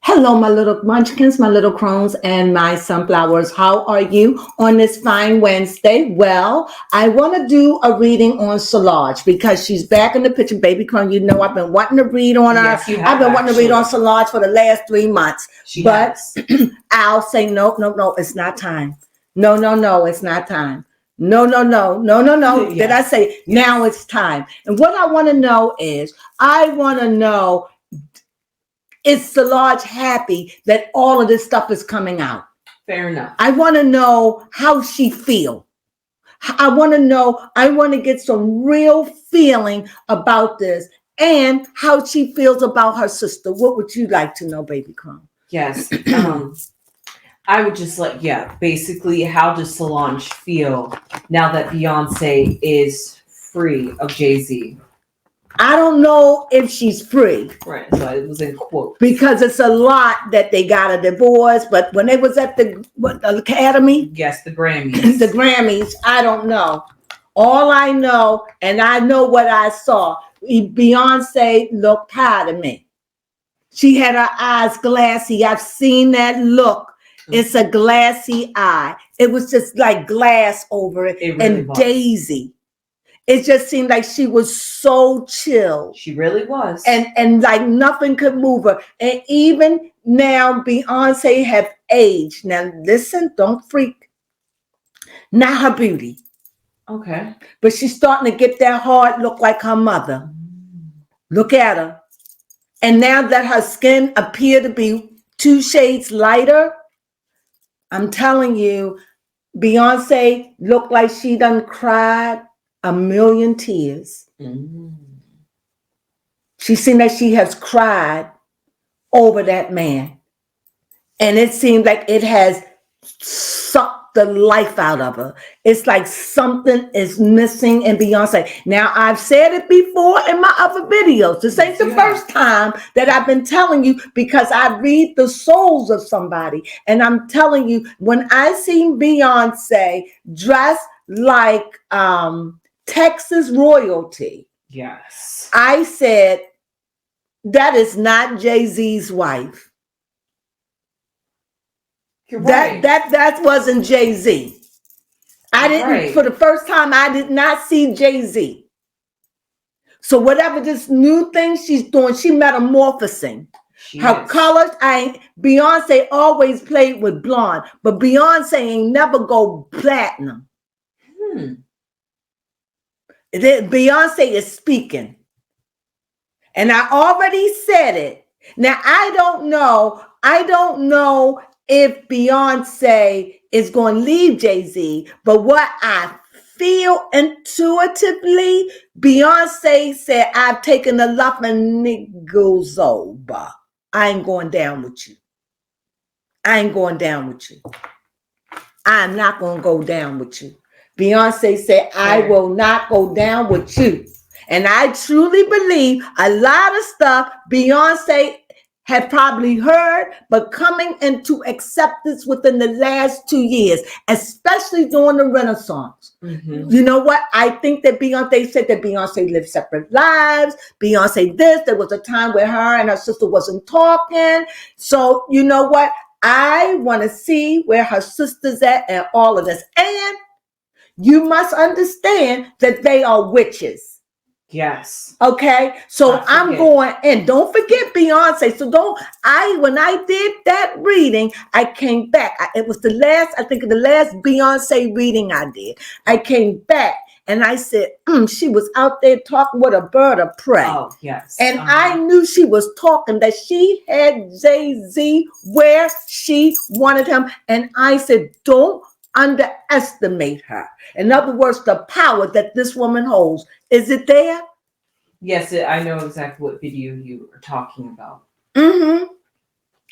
Hello, my little munchkins, my little crones, and my sunflowers. How are you on this fine Wednesday? Well, I want to do a reading on Solange because she's back in the picture. Baby crone, you know I've been wanting to read on her. Yes, you have, I've been wanting to read on Solange for the last 3 months. But I'll say, no, it's not time. No, it's not time. No. Yes. Did I say now it's time? And what I want to know is, is Solange happy that all of this stuff is coming out? Fair enough. I want to know how she feel. I want to get some real feeling about this and how she feels about her sister. What would you like to know, baby Crone? Yes. I would just basically, how does Solange feel now that Beyonce is free of Jay-Z? I don't know if she's free. Right, so it was in quote. Because it's a lot that they got a divorce, but when they was at the Academy? Yes, the Grammys. The Grammys, I don't know. All I know, and I know what I saw, Beyonce looked proud of me. She had her eyes glassy. I've seen that look. It's a glassy eye. It was just like glass over it. It really was. Daisy. It just seemed like she was so chill. She really was. And like nothing could move her. And even now, Beyonce have aged. Now listen, don't freak. Not her beauty. Okay. But she's starting to get that hard look like her mother. Look at her. And now that her skin appear to be 2 shades lighter, I'm telling you, Beyonce looked like she done cried 1,000,000 tears. She seemed like she has cried over that man. And it seemed like it has sucked the life out of her. It's like something is missing in Beyonce. Now, I've said it before in my other videos. This ain't the first time that I've been telling you, because I read the souls of somebody. And I'm telling you, when I seen Beyonce dressed like Texas royalty, yes, I said, that is not Jay-Z's wife. You're right. That wasn't Jay-Z. I didn't, for the first time, I did not see Jay-Z. So whatever this new thing she's doing, she metamorphosing. Her colors, Beyonce always played with blonde, but Beyonce ain't never go platinum. Beyonce is speaking. And I already said it. Now, I don't know if Beyonce is going to leave Jay-Z, but what I feel intuitively, Beyonce said, I've taken a lot of niggas over. I ain't going down with you. I'm not going to go down with you. Beyonce said, I will not go down with you. And I truly believe a lot of stuff Beyonce had probably heard, but coming into acceptance within the last 2 years, especially during the Renaissance. You know what? I think that Beyonce said that Beyonce lived separate lives. Beyonce this. There was a time where her and her sister wasn't talking. So you know what? I want to see where her sister's at and all of this. And you must understand that they are witches. Yes. Okay. So I'm going, and don't forget Beyonce. So when I did that reading, I came back. It was the last Beyonce reading I did. I came back and I said, she was out there talking with a bird of prey. Oh, yes. And I knew she was talking that she had Jay-Z where she wanted him. And I said, don't underestimate her. In other words, the power that this woman holds. Is it there? Yes, I know exactly what video you are talking about.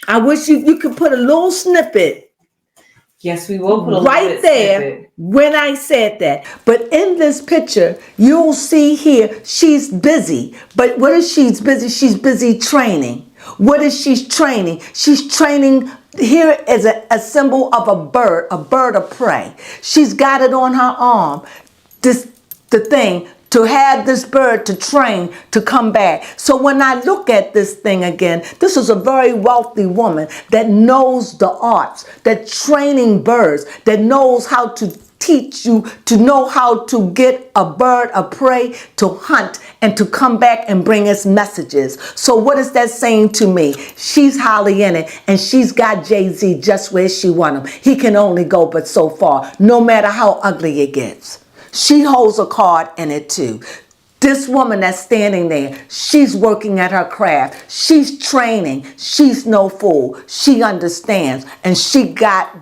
I wish you could put a little snippet. Yes, we will put a right there snippet when I said that. But in this picture, you'll see here, she's busy. But what is she's busy? She's busy training. What is she training? She's training. Here is a symbol of a bird of prey. She's got it on her arm. The thing, to have this bird to train to come back. So when I look at this thing again, this is a very wealthy woman that knows the arts, that training birds, that knows how to teach you to know how to get a bird of prey to hunt and to come back and bring us messages. So what is that saying to me? She's highly in it, and she's got Jay-Z just where she want him. He can only go but so far, no matter how ugly it gets. She holds a card in it too. This woman that's standing there, she's working at her craft. She's training. She's no fool. She understands, and she got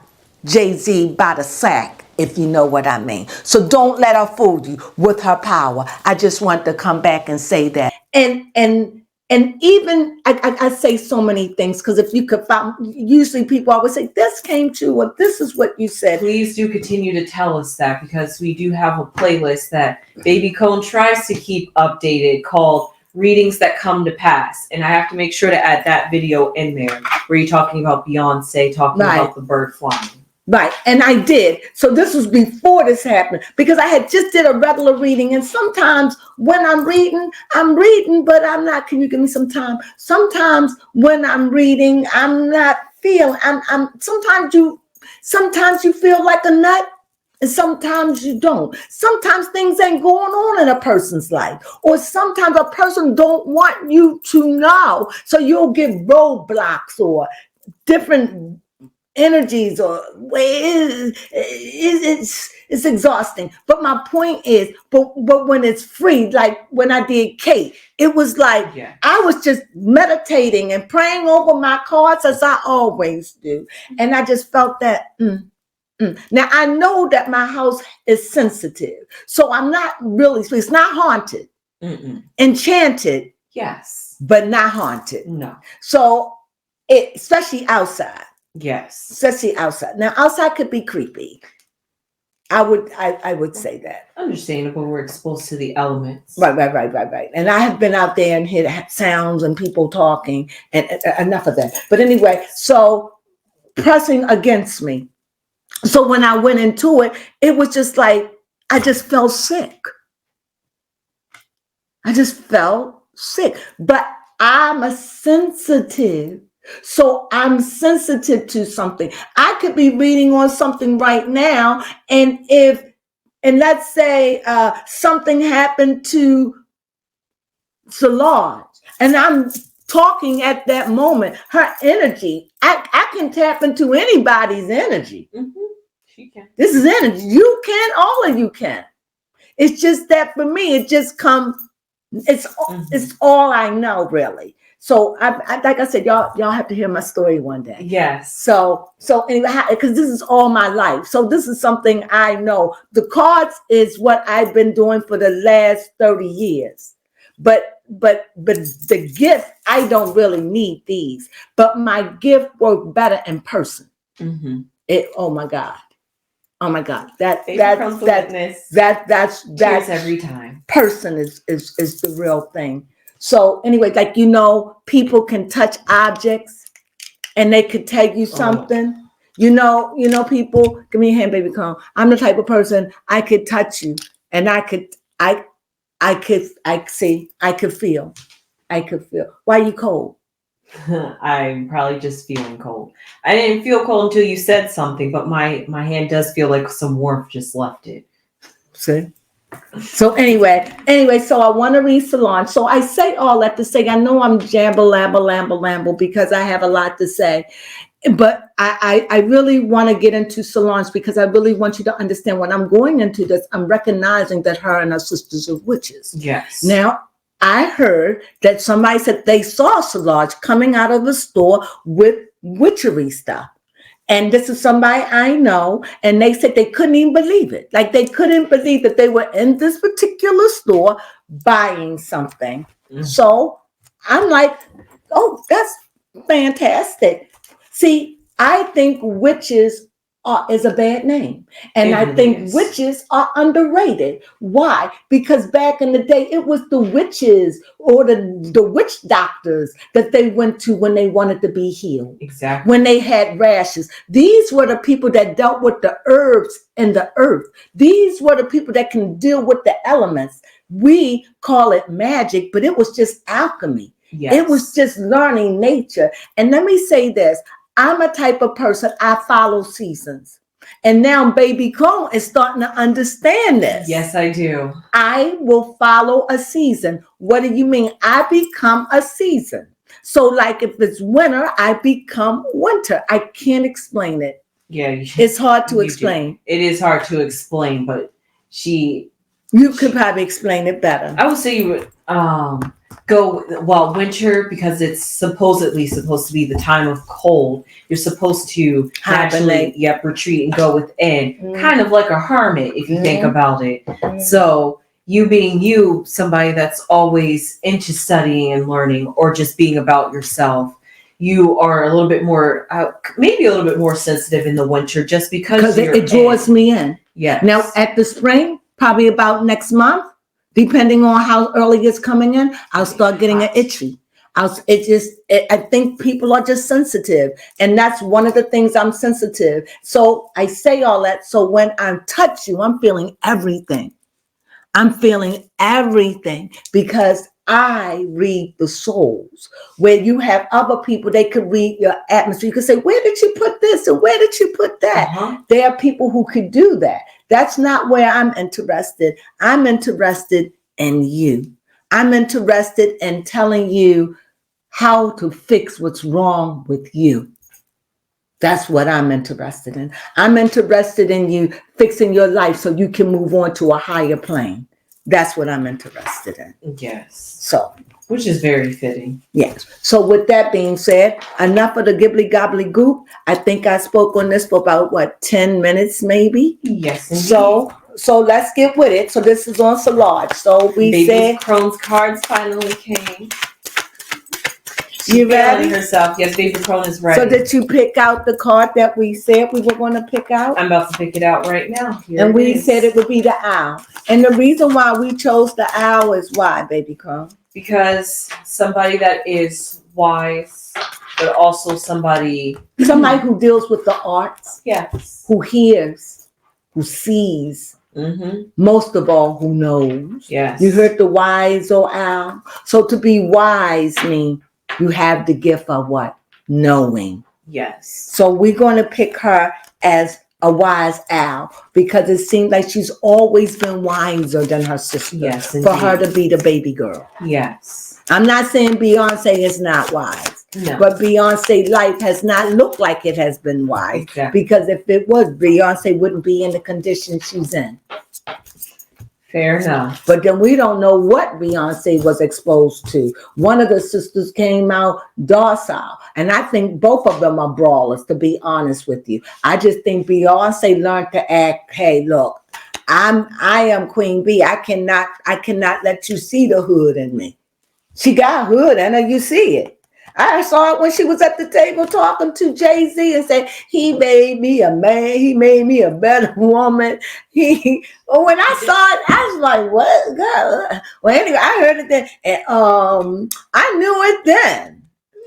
Jay-Z by the sack, if you know what I mean. So don't let her fool you with her power. I just want to come back and say that. And even I say so many things, because if you could find, usually people always say this came true, or this is what you said. Please do continue to tell us that, because we do have a playlist that Baby Crone tries to keep updated called Readings That Come to Pass, and I have to make sure to add that video in there where you're talking about Beyonce talking about the bird flying. Right, and I did. So this was before this happened, because I had just did a regular reading, and sometimes when I'm reading, but I'm not. Can you give me some time? Sometimes when I'm reading, I'm not feeling. Sometimes you feel like a nut, and sometimes you don't. Sometimes things ain't going on in a person's life, or sometimes a person don't want you to know, so you'll get roadblocks or different energies, or it's exhausting. But my point is, but when it's free, like when I did Kate, it was like I was just meditating and praying over my cards, as I always do, and I just felt that. Now I know that my house is sensitive, so I'm not really. It's not haunted, enchanted, yes, but not haunted. No. So especially outside. Yes. Especially outside. Now, outside could be creepy. I would say that. Understandable. We're exposed to the elements. Right. And I have been out there and heard sounds and people talking, and enough of that. But anyway, so pressing against me. So when I went into it, it was just like, I just felt sick. But I'm a sensitive. So I'm sensitive to something. I could be reading on something right now, and let's say something happened to Solange, and I'm talking at that moment, her energy, I can tap into anybody's energy. She can. This is energy. You can, all of you can. It's just that for me, it just comes, it's all I know, really. So I like I said, y'all have to hear my story one day. Yes. So anyway, because this is all my life. So this is something I know. The cards is what I've been doing for the last 30 years. But the gift, I don't really need these. But my gift worked better in person. Oh my God. That's every time. Person is the real thing. So anyway, like, people can touch objects and they could tell you something. People, give me a hand, baby Crone. I'm the type of person, I could touch you and I could feel. Why are you cold? I'm probably just feeling cold. I didn't feel cold until you said something, but my hand does feel like some warmth just left it. See? So anyway, so I want to read Solange. So I say all that to say, I know I'm lamble because I have a lot to say. But I really want to get into Solange because I really want you to understand when I'm going into this, I'm recognizing that her and her sisters are witches. Yes. Now, I heard that somebody said they saw Solange coming out of a store with witchery stuff. And this is somebody I know, and they said they couldn't even believe it. Like, they couldn't believe that they were in this particular store buying something. So I'm like, oh, that's fantastic. See, I think witches is a bad name. And It I really think is. witches are underrated. Why? Because back in the day, it was the witches or the witch doctors that they went to when they wanted to be healed. Exactly. When they had rashes. These were the people that dealt with the herbs and the earth. These were the people that can deal with the elements. We call it magic, but it was just alchemy. Yes. It was just learning nature. And let me say this. I'm a type of person, I follow seasons. And now baby Crone is starting to understand this. Yes, I do. I will follow a season. What do you mean? I become a season. So like if it's winter, I become winter. I can't explain it. Yeah. It's hard to explain. It is hard to explain, but you could probably explain it better. I would say you would go, well, winter, because it's supposedly supposed to be the time of cold. You're supposed to naturally, retreat and go within, kind of like a hermit, if you think about it. So you being you, somebody that's always into studying and learning, or just being about yourself, you are a little bit more, maybe a little bit more sensitive in the winter, just because it draws me in. Yes. Now at the spring, probably about next month, depending on how early it's coming in, I'll start getting an itchy. I think people are just sensitive. And that's one of the things, I'm sensitive. So I say all that. So when I touch you, I'm feeling everything. I'm feeling everything because I read the souls. Where you have other people, they could read your atmosphere. You could say, where did you put this? And where did you put that? Uh-huh. There are people who could do that. That's not where I'm interested. I'm interested in you. I'm interested in telling you how to fix what's wrong with you. That's what I'm interested in. I'm interested in you fixing your life so you can move on to a higher plane. That's what I'm interested in. Yes. So, which is very fitting. Yes. So with that being said, enough of the gibbly gobbly goop. I think I spoke on this for about 10 minutes maybe. Yes. Indeed. So let's get with it. So this is on Solange. So we said Crone's cards finally came. You ready? Herself. Yes, baby Crone is ready. So did you pick out the card that we said we were going to pick out? I'm about to pick it out right now. And we said it would be the owl. And the reason why we chose the owl is why, baby Crone? Because somebody that is wise, but also somebody who deals with the arts. Yes. Who hears, who sees. Mm-hmm. Most of all, who knows. Yes. You heard the wise, oh owl. So to be wise means you have the gift of what? Knowing. Yes. So we're going to pick her as a wise owl because it seems like she's always been wiser than her sister. Yes, for her to be the baby girl. Yes. I'm not saying Beyonce is not wise. No. But Beyonce's life has not looked like it has been wise. Exactly. Because if it was, Beyonce wouldn't be in the condition she's in. Fair enough. But then we don't know what Beyonce was exposed to. One of the sisters came out docile. And I think both of them are brawlers, to be honest with you. I just think Beyonce learned to act, hey, look, I am Queen Bee. I cannot let you see the hood in me. She got hood in her, you see it. I saw it when she was at the table talking to Jay-Z and said, he made me a man. He made me a better woman. When I saw it, I was like, what? God. Well, anyway, I heard it then. And I knew it then.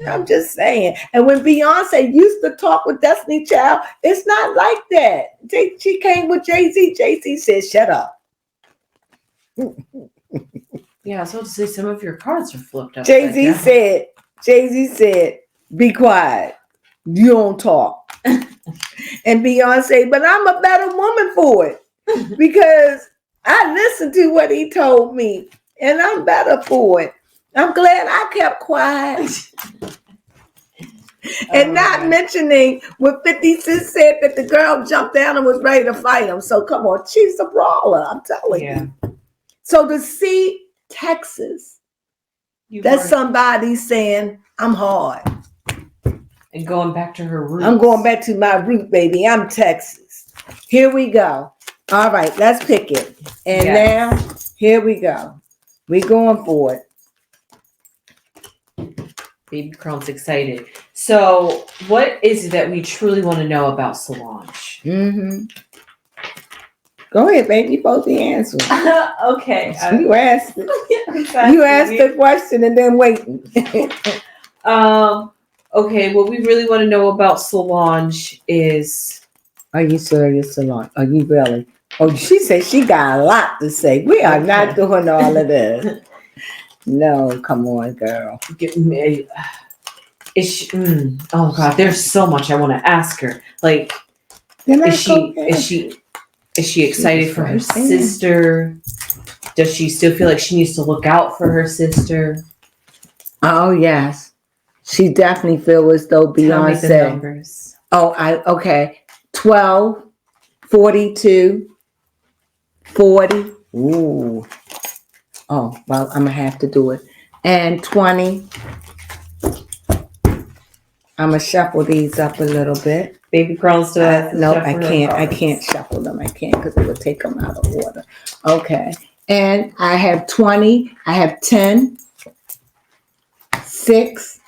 I'm just saying. And when Beyonce used to talk with Destiny Child, it's not like that. She came with Jay-Z. Jay-Z said, shut up. Yeah, I was about to say some of your cards are flipped up. Jay-Z said, be quiet. You don't talk. And Beyonce, but I'm a better woman for it because I listened to what he told me and I'm better for it. I'm glad I kept quiet. And not mentioning what 50 Cent said that the girl jumped down and was ready to fight him. So come on, she's a brawler, I'm telling you. So to see Texas, that's somebody saying, I'm hard. And going back to her roots. I'm going back to my root, baby. I'm Texas. Here we go. All right, let's pick it. And now, here we go. We're going for it. Baby Crone's excited. So, what is it that we truly want to know about Solange? Mm-hmm. Go ahead, baby. You both the answer. Okay. You asked it. Exactly. You asked the question and then wait. Okay, what we really want to know about Solange is... Are you serious, Solange? Are you really? Oh, she said she got a lot to say. We are not doing all of this. No, come on, girl. Is she, oh God, there's so much I want to ask her. Like, is she excited for her sister? Does she still feel like she needs to look out for her sister? Oh yes, she definitely feels as though Beyonce. Tell me the numbers. Okay. 12, 42, 40. Ooh. Oh well, I'm gonna have to do it. And 20. I'm gonna shuffle these up a little bit. Baby Crone still has No, I can't. I can't shuffle them. I can't because it would take them out of order. Okay. And I have 20. I have 10, 6,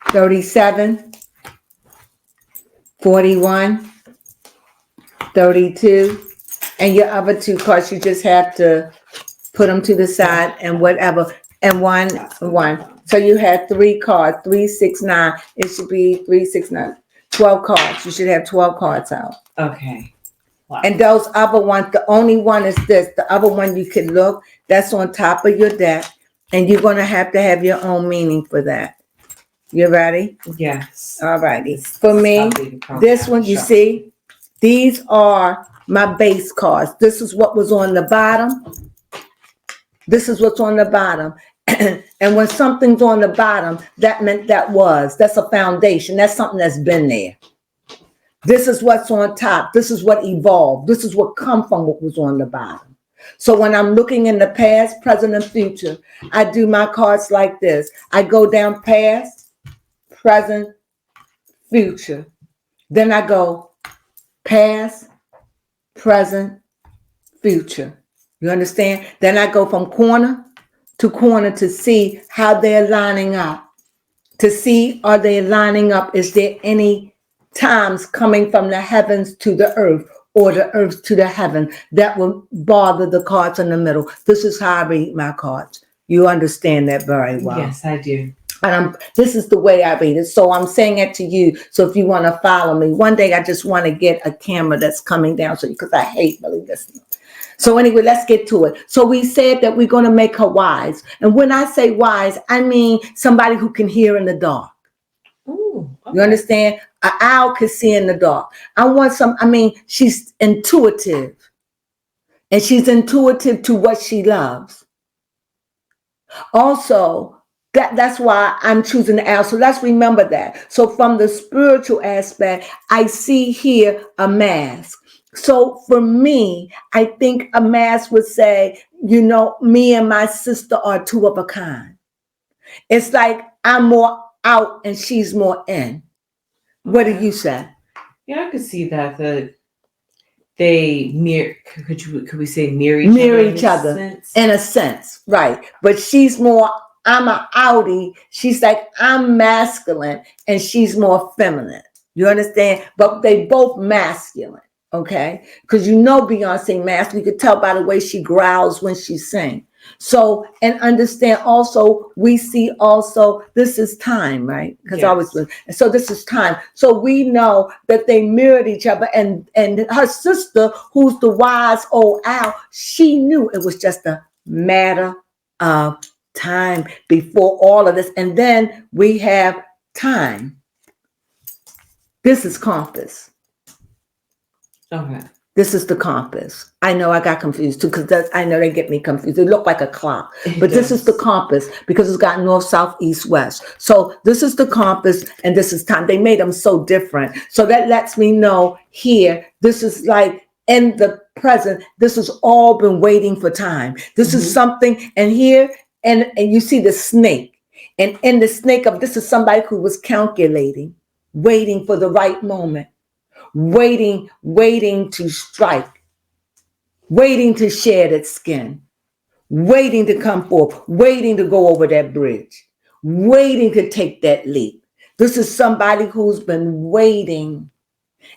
37, 41, 32, and your other two cards, you just have to put them to the side and whatever. And one. So you have 3 cards, 3, 6, 9. It should be 3, 6, 9. 12 cards. You should have 12 cards out. Okay. Wow. And those other ones, the only one is this. The other one you can look, that's on top of your deck. And you're going to have your own meaning for that. You ready? Yes. All righty. For me, this one, you see, these are my base cards. This is what was on the bottom. This is what's on the bottom. And when something's on the bottom, that meant that's a foundation. That's something that's been there. This is what's on top. This is what evolved. This is what come from what was on the bottom. So when I'm looking in the past, present, and future, I do my cards like this. I go down past, present, future. Then I go past, present, future. You understand? Then I go from corner to see how they're lining up. To see, are they lining up? Is there any times coming from the heavens to the earth or the earth to the heaven that will bother the cards in the middle? This is how I read my cards. You understand that very well. Yes, I do. And this is the way I read it. So I'm saying it to you. So if you want to follow me, one day I just want to get a camera that's coming down, so because I hate really listening. So anyway, let's get to it. So we said that we're going to make her wise. And when I say wise, I mean somebody who can hear in the dark. Ooh, okay. You understand? An owl can see in the dark. She's intuitive. And she's intuitive to what she loves. Also, that's why I'm choosing the owl. So let's remember that. So from the spiritual aspect, I see here a mask. So for me, I think a mask would say, me and my sister are two of a kind. It's like I'm more out and she's more in. What do you say? Yeah, I could see that. They mirror. Could we say mirror each other in a sense, right? But she's more. I'm an outie. She's like I'm masculine, and she's more feminine. You understand? But they both masculine. Okay, because Beyonce mask, you could tell by the way she growls when she sings. So, and understand also, we see also, this is time, right? Because yes. So this is time. So we know that they mirrored each other, and her sister, who's the wise old owl, she knew it was just a matter of time before all of this. And then we have time. This is compass. Okay. This is the compass. I know I got confused too, because I know they get me confused. They look like a clock, but this is the compass because it's got north, south, east, west. So this is the compass and this is time. They made them so different. So that lets me know here, this is like in the present, this has all been waiting for time. This is something, and here, and you see the snake. And in the snake this is somebody who was calculating, waiting for the right moment. Waiting to strike. waiting to shed its skin, waiting to come forth, waiting to go over that bridge, waiting to take that leap. This is somebody who's been waiting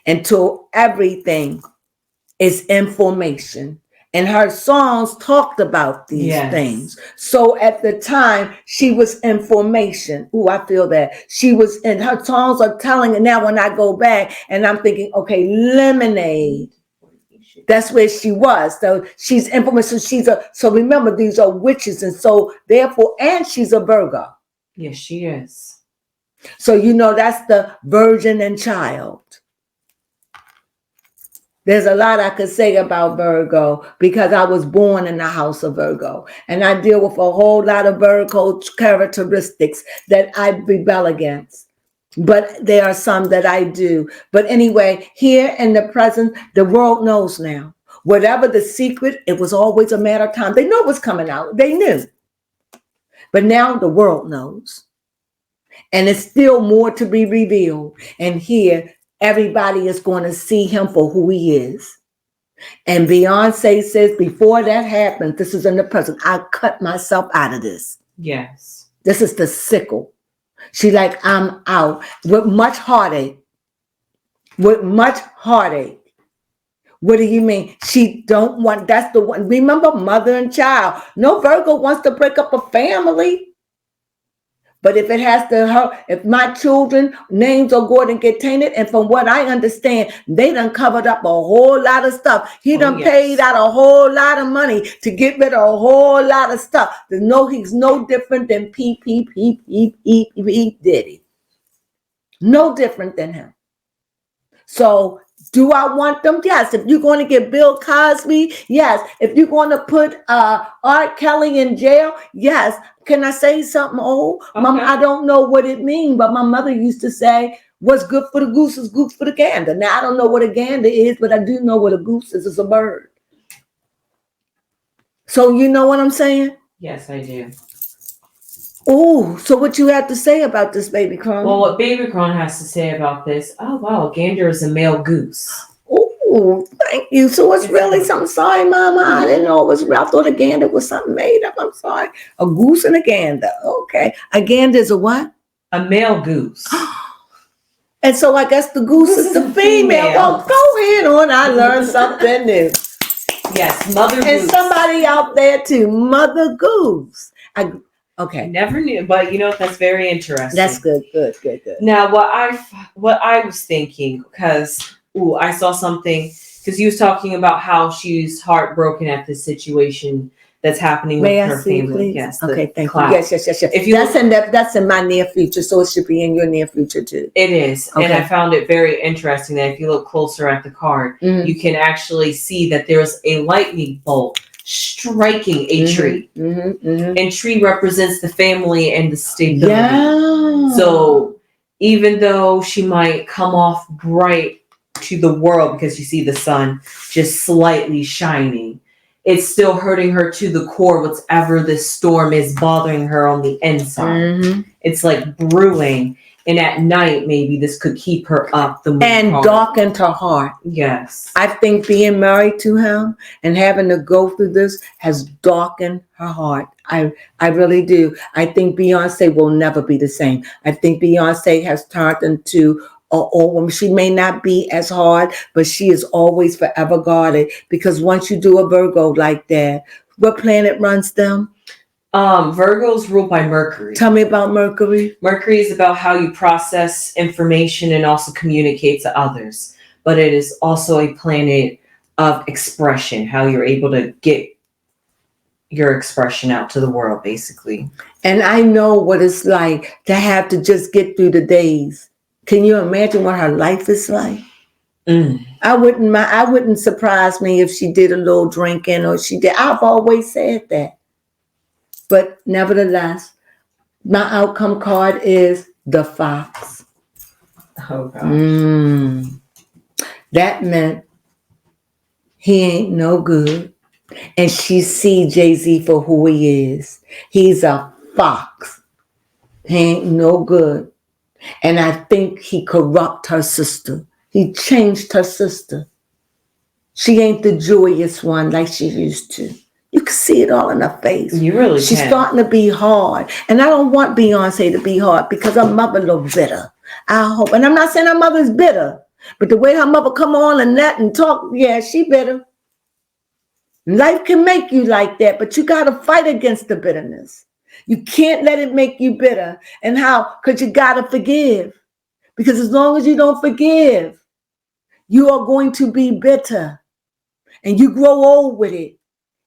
until everything is in formation. And her songs talked about these things. So at the time, she was in formation. Ooh, I feel that. She was, and her songs are telling, and now when I go back and I'm thinking, okay, Lemonade, that's where she was. So she's in formation. So remember, these are witches. And so therefore, and she's a Virgo. Yes, she is. So, that's the virgin and child. There's a lot I could say about Virgo because I was born in the house of Virgo. And I deal with a whole lot of Virgo characteristics that I rebel against. But there are some that I do. But anyway, here in the present, the world knows now. Whatever the secret, it was always a matter of time. They know what's coming out. They knew. But now the world knows. And it's still more to be revealed. And here, everybody is going to see him for who he is. And Beyonce says, before that happens, this is in the present, I cut myself out of this. Yes. This is the sickle. She like, I'm out with much heartache. With much heartache. What do you mean? She don't want, that's the one. Remember, mother and child. No Virgo wants to break up a family. But if it has to hurt, if my children names are going to get tainted, and from what I understand, they done covered up a whole lot of stuff. He done paid out a whole lot of money to get rid of a whole lot of stuff. He's no different than P. Diddy. No different than him. So do I want them? Yes. If you're going to get Bill Cosby, yes. If you're going to put R. Kelly in jail, yes. Can I say something old? Okay. Mom, I don't know what it means, but my mother used to say, what's good for the goose is good for the gander. Now, I don't know what a gander is, but I do know what a goose is. It's a bird. So you know what I'm saying? Yes, I do. Oh, so what you have to say about this, Baby Crone? Well, what Baby Crone has to say about this, oh, wow, a gander is a male goose. Oh, thank you. So it's really something. Sorry, Mama. I didn't know it was real. I thought a gander was something made up. I'm sorry. A goose and a gander. Okay. A gander is a what? A male goose. And so I guess the goose is the female. Well, go ahead on. I learned something new. Yes, Mother Goose. And somebody out there too, Mother Goose. Okay. I never knew, but that's very interesting. That's good. Now, what I was thinking, because I saw something, because you was talking about how she's heartbroken at this situation that's happening with her family. Please? Yes. Okay, thank you. Yes. If that's in my near future, so it should be in your near future too. It is. Okay. And I found it very interesting that if you look closer at the card, you can actually see that there's a lightning bolt striking a tree. And tree represents the family and the stability. Yeah. So even though she might come off bright to the world because you see the sun just slightly shining, it's still hurting her to the core. Whatever this storm is bothering her on the inside, it's like brewing. And at night, maybe this could keep her up and darkened her heart. Yes. I think being married to him and having to go through this has darkened her heart. I really do. I think Beyonce will never be the same. I think Beyonce has turned into an old woman. She may not be as hard, but she is always forever guarded. Because once you do a Virgo like that, what planet runs them? Virgo's ruled by Mercury. Tell me about Mercury. Mercury is about how you process information and also communicate to others. But it is also a planet of expression, how you're able to get your expression out to the world, basically. And I know what it's like to have to just get through the days. Can you imagine what her life is like? I wouldn't surprise me if she did a little drinking or she did. I've always said that. But nevertheless, my outcome card is the fox. Oh, gosh. That meant he ain't no good. And she see Jay-Z for who he is. He's a fox. He ain't no good. And I think he corrupt her sister. He changed her sister. She ain't the joyous one like she used to. You can see it all in her face. You really She's can. starting to be hard. And I don't want Beyonce to be hard because her mother looked bitter. I hope. And I'm not saying her mother's bitter. But the way her mother come on and that and talk, yeah, she bitter. Life can make you like that, but you got to fight against the bitterness. You can't let it make you bitter. And how? Because you got to forgive. Because as long as you don't forgive, you are going to be bitter. And you grow old with it.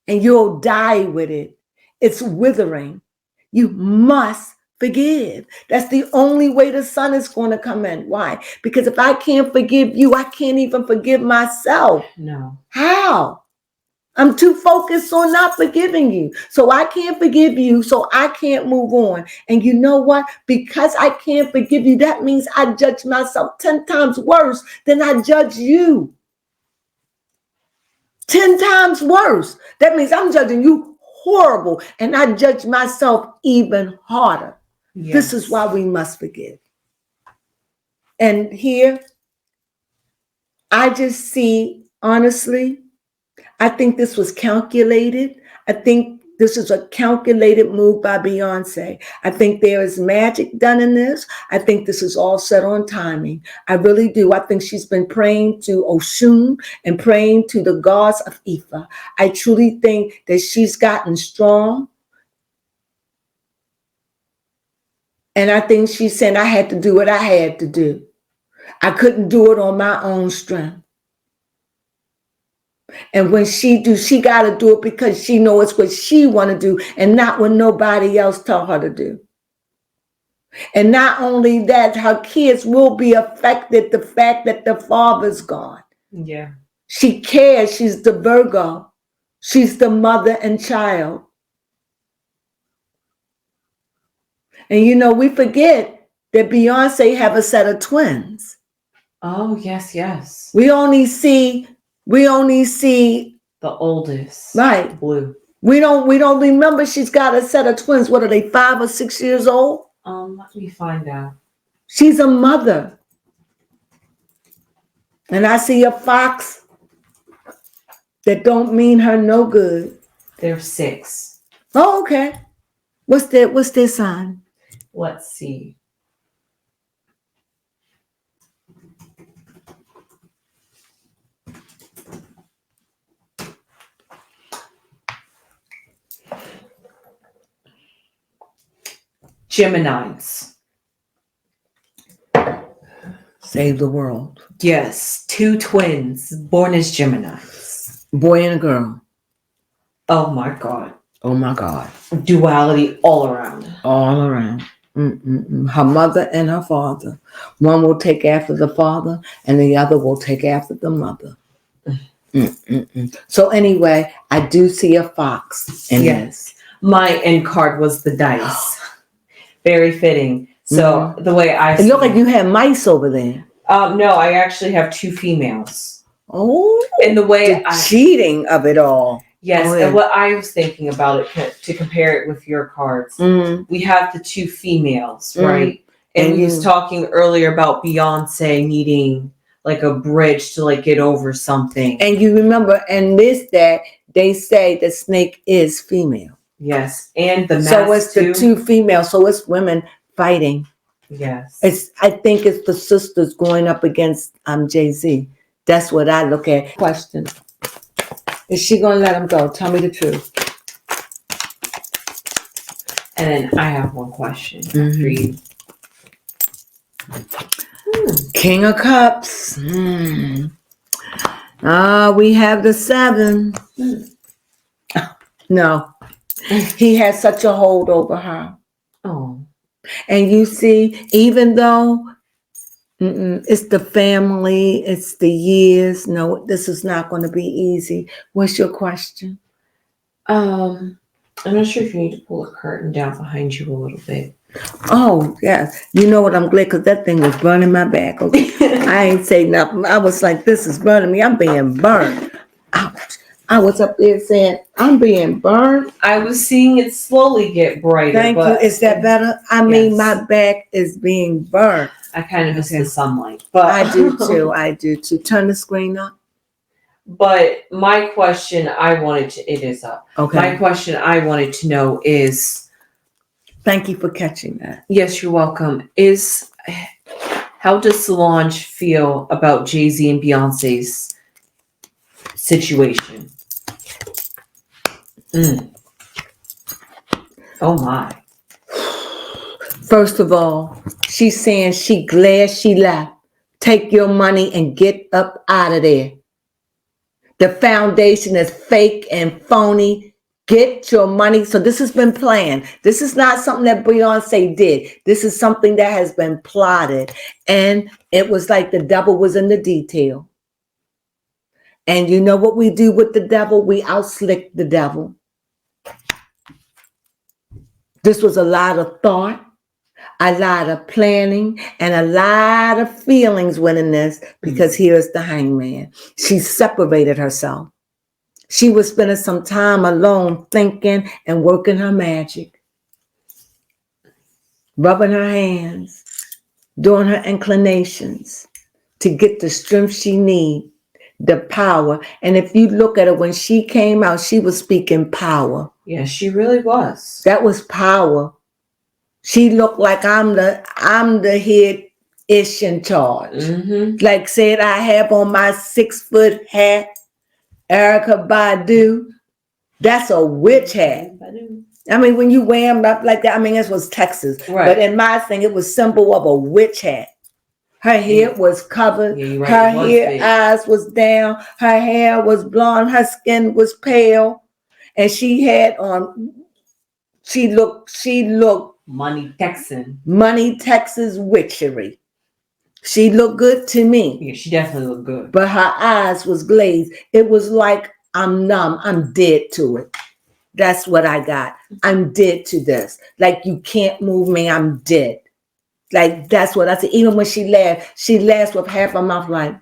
And you'll die with it. It's withering. You must forgive. That's the only way the sun is going to come in. Why? Because if I can't forgive you, I can't even forgive myself. No. How? I'm too focused on not forgiving you. So I can't forgive you, so I can't move on. And you know what? Because I can't forgive you, that means I judge myself 10 times worse than I judge you. 10 times worse. That means I'm judging you horrible, and I judge myself even harder. Yes. This is why we must forgive. And here, I just see, honestly, I think this was calculated. I think this is a calculated move by Beyonce. I think there is magic done in this. I think this is all set on timing. I really do. I think she's been praying to Oshun and praying to the gods of Ifa. I truly think that she's gotten strong. And I think she's saying, I had to do what I had to do. I couldn't do it on my own strength. And when she do, she got to do it because she knows it's what she want to do and not what nobody else tell her to do. And not only that, her kids will be affected the fact that the father's gone. Yeah. She cares. She's the Virgo. She's the mother and child. And you know, we forget that Beyonce have a set of twins. Oh, yes, yes. We only see the oldest. Right. Blue. We don't remember she's got a set of twins. What are they, 5 or 6 years old? Let me find out. She's a mother. And I see a fox that don't mean her no good. They're 6. Oh, okay. What's their sign? Let's see. Geminis. Save the world. Yes, 2 twins born as Geminis. Boy and a girl. Oh my God. Oh my God. Duality all around. All around. Her mother and her father. One will take after the father and the other will take after the mother. So anyway, I do see a fox in this. My end card was the dice. Very fitting. So the way I it looked like you had mice over there. No, I actually have 2 females. Oh, and the way cheating of it all. Yes, Oh, yeah. And what I was thinking about it to compare it with your cards, we have the 2 females, right? And we was talking earlier about Beyonce needing like a bridge to like get over something. And you remember in this that they say the snake is female. Yes, and the mask so it's too. The 2 females. So it's women fighting. Yes, I think it's the sisters going up against Jay-Z. That's what I look at. Question: is she gonna let him go? Tell me the truth. And then I have one question for you. King of Cups. We have the 7. No, he has such a hold over her. Oh, and you see, even though it's the family, it's the years. No, this is not going to be easy. What's your question? I'm not sure if you need to pull a curtain down behind you a little bit. Oh, yes. You know what? I'm glad because that thing was burning my back. Okay. I ain't say nothing. I was like, this is burning me. I'm being burned. Ouch. I was up there saying, I'm being burned. I was seeing it slowly get brighter. Thank you. Is that better? I mean, my back is being burned. I kind of miss the sunlight. But I do too. Turn the screen up. But my question it is up. Okay. My question I wanted to know is, Thank you for catching that. yes, you're welcome, how does Solange feel about Jay-Z and Beyonce's situation? Oh my. First of all, she's saying she glad she left. Take your money and get up out of there. The foundation is fake and phony. Get your money. So this has been planned. This is not something that Beyonce did. This is something that has been plotted. And it was like the devil was in the detail. And you know what we do with the devil? We outslick the devil. This was a lot of thought, a lot of planning, and a lot of feelings went in this, because here's the hangman. She separated herself. She was spending some time alone thinking and working her magic, rubbing her hands, doing her inclinations to get the strength she needs, the power. And if you look at her, when she came out, she was speaking power. Yeah, she really was. That was power. She looked like I'm the head-ish in charge. Mm-hmm. Like said I have on my 6-foot hat, Erykah Badu. That's a witch hat. I mean, when you wear them up like that, I mean, this was Texas. Right. But in my thing, it was symbol of a witch hat. Her head was covered. Yeah, you're right. Her It was hair, big. eyes was down. Her hair was blonde. Her skin was pale. And she had on, she looked Money Texan. Money Texas witchery. She looked good to me. Yeah, she definitely looked good. But her eyes was glazed. It was like, I'm numb. I'm dead to it. That's what I got. I'm dead to this. Like, you can't move me. I'm dead. Like, that's what I said. Even when she laughed with half her mouth like,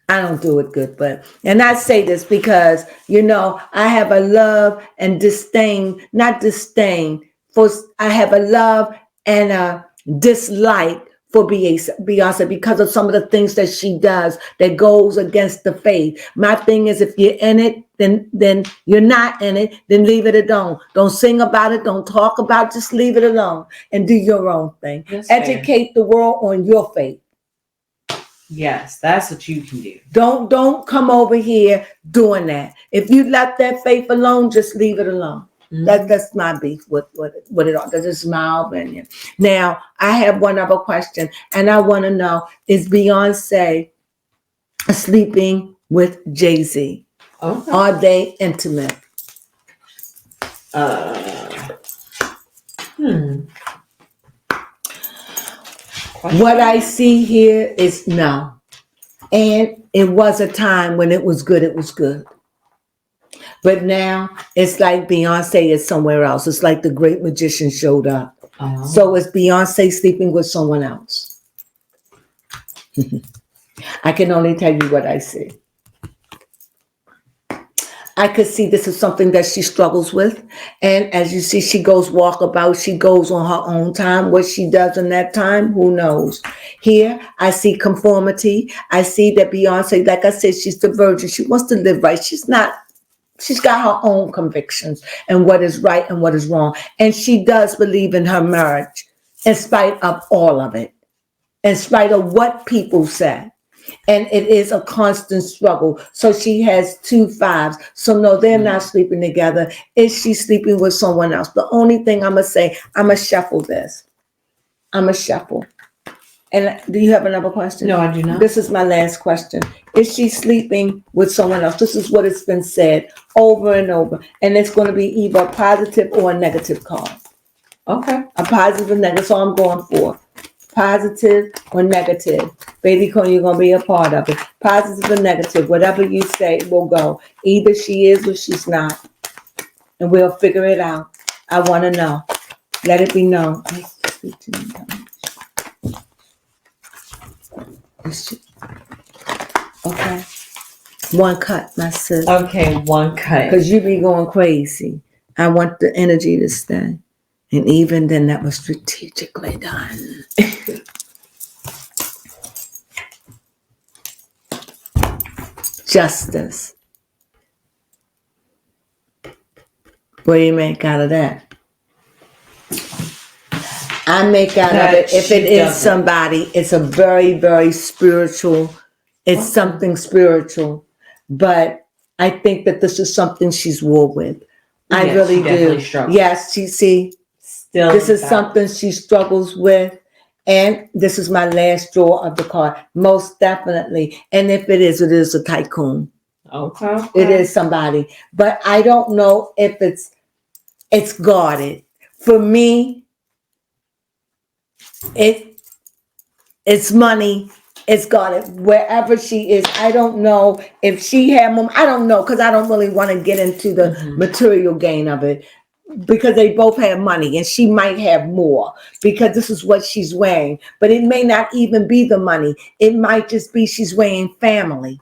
I don't do it good. And I say this because, I have a love and disdain, not disdain, I have a love and a dislike for Beyonce because of some of the things that she does that goes against the faith. My thing is, if you're in it, then you're not in it, then leave it alone. Don't sing about it. Don't talk about it. Just leave it alone and do your own thing. That's Educate the world on your faith. Yes, that's what you can do. Don't come over here doing that. If you left that faith alone, just leave it alone. Mm-hmm. That's my beef with it all. That's just my opinion. Now, I have one other question, and I want to know, is Beyonce sleeping with Jay-Z? Okay. Are they intimate? What I see here is no. And it was a time when it was good, But now it's like Beyonce is somewhere else. It's like the great magician showed up. Oh. So is Beyonce sleeping with someone else? I can only tell you what I see. I could see this is something that she struggles with. And as you see, she goes walkabout. She goes on her own time. What she does in that time, who knows? Here, I see conformity. I see that Beyonce, like I said, she's the virgin. She wants to live right. She's got her own convictions and what is right and what is wrong. And she does believe in her marriage in spite of all of it, in spite of what people say. And it is a constant struggle. So she has 2 5s. So no, they're not sleeping together. Is she sleeping with someone else? The only thing I'm going to say, I'm going to shuffle this. And do you have another question? No, I do not. This is my last question. Is she sleeping with someone else? This is what it's been said over and over. And it's going to be either a positive or a negative card. Okay. A positive or negative. So I'm going for positive or negative. Baby Crone, you're going to be a part of it. Positive or negative. Whatever you say will go. Either she is or she's not. And we'll figure it out. I want to know. Let it be known. Okay. 1 cut, my sis. Okay, 1 cut. Because you be going crazy. I want the energy to stay. And even then, that was strategically done. justice. What do you make out of that? I make out of it, if it is somebody, it's a very, very spiritual, it's something spiritual. But I think that this is something she's war with. I really do. Struggles. Yes, still this is something she struggles with. And this is my last draw of the card. Most definitely. And if it is a tycoon. Okay. It is somebody. But I don't know if it's guarded. For me, it's money. It's guarded. Wherever she is, I don't know if she had more. I don't know, because I don't really want to get into the material gain of it. Because they both have money, and she might have more because this is what she's weighing. But it may not even be the money. It might just be she's weighing family.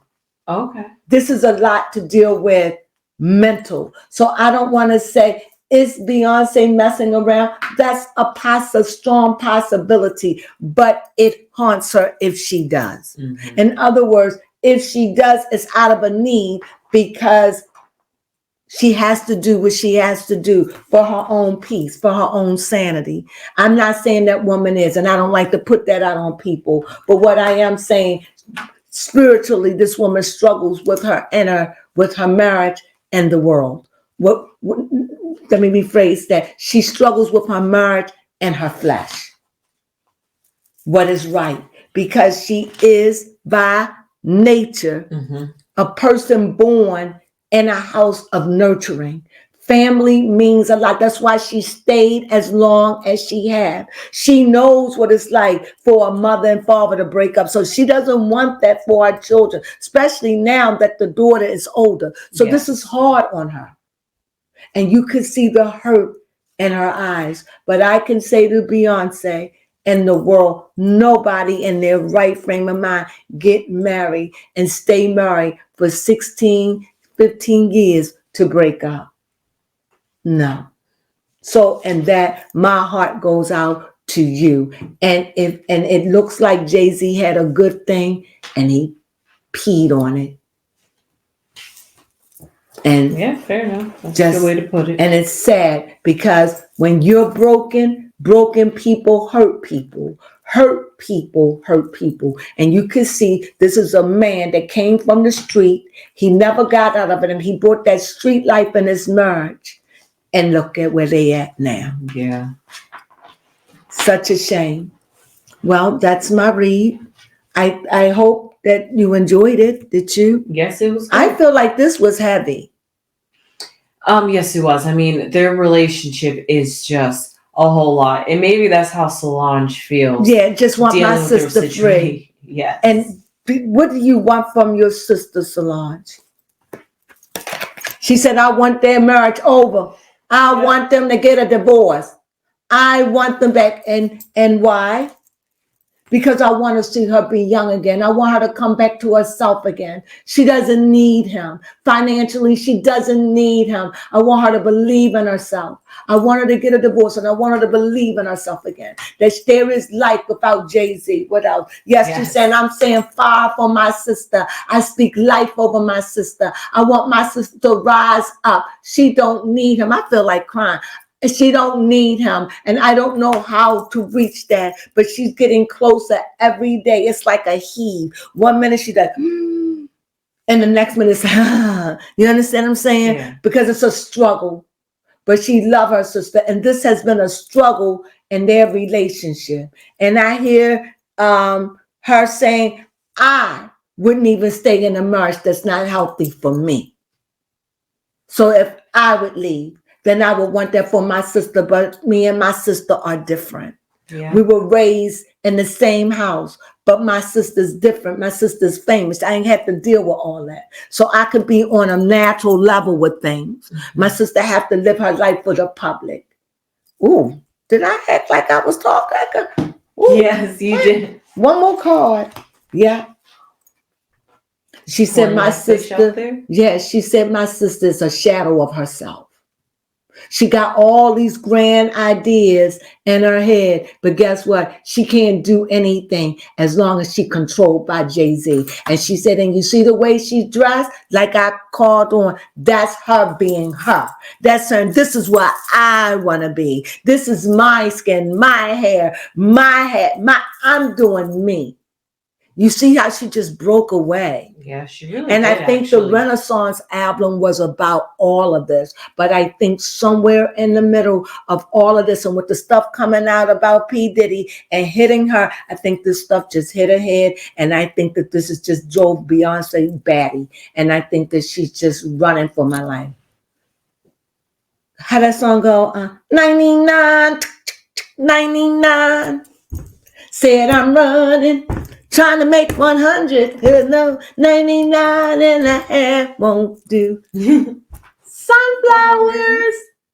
Okay. This is a lot to deal with mental. So I don't want to say, is Beyonce messing around? That's a strong possibility, but it haunts her if she does. In other words, if she does, it's out of a need because she has to do what she has to do for her own peace, for her own sanity. I'm not saying that woman is, and I don't like to put that out on people, but what I am saying, spiritually, this woman struggles with her inner, with her marriage and the world. Let me rephrase that. She struggles with her marriage and her flesh. What is right? Because she is by nature a person born in a house of nurturing. Family means a lot. That's why she stayed as long as she had. She knows what it's like for a mother and father to break up. So she doesn't want that for her children, especially now that the daughter is older. So this is hard on her. And you can see the hurt in her eyes. But I can say to Beyonce and the world, nobody in their right frame of mind get married and stay married for 16, 15 years to break up. No. So, and that my heart goes out to you. And it looks like Jay-Z had a good thing and he peed on it. And yeah, fair enough. That's a good way to put it. And it's sad because when you're broken people hurt people. Hurt people. And you can see this is a man that came from the street. He never got out of it, and he brought that street life in his marriage. And look at where they at now. Yeah. Such a shame. Well, that's my read. I hope that you enjoyed it. Did you? Yes, it was good. I feel like this was heavy. Yes, it was. I mean, their relationship is just a whole lot. And maybe that's how Solange feels. Yeah, just want my sister free. Yes. And what do you want from your sister, Solange? She said, I want their marriage over. I want them to get a divorce. I want them back. And why? Because I want to see her be young again. I want her to come back to herself again. She doesn't need him. Financially, she doesn't need him. I want her to believe in herself. I want her to get a divorce, and I want her to believe in herself again. That there is life without Jay-Z. What else? Yes, she's saying, I'm saying fire for my sister. I speak life over my sister. I want my sister to rise up. She don't need him. I feel like crying. She don't need him, and I don't know how to reach that, but she's getting closer every day. It's like a heave. 1 minute she does, and the next minute it's, you understand what I'm saying? Yeah. Because it's a struggle, but she loves her sister, and this has been a struggle in their relationship. And I hear her saying, I wouldn't even stay in a marriage that's not healthy for me. So if I would leave, then I would want that for my sister, but me and my sister are different. Yeah. We were raised in the same house, but my sister's different. My sister's famous. I ain't have to deal with all that. So I could be on a natural level with things. Mm-hmm. My sister have to live her life for the public. Ooh, did I act like I was talking? Ooh, yes, you did. One more card. Yeah. She said my sister, she said my sister is a shadow of herself. She got all these grand ideas in her head, but guess what? She can't do anything as long as she's controlled by Jay-Z. And she said, and you see the way she's dressed, like I called on, that's her being her. That's her. This is what I want to be. This is my skin, my hair, my head, I'm doing me. You see how she just broke away. Yeah, she really and did, I think actually. the Renaissance album was about all of this. But I think somewhere in the middle of all of this, and with the stuff coming out about P. Diddy and hitting her, I think this stuff just hit her head. And I think that this is just drove Beyonce batty. And I think that she's just running for my life. How that song go? 99, 99. Said I'm running, trying to make 100. No, 99 and a half won't do. Sunflowers.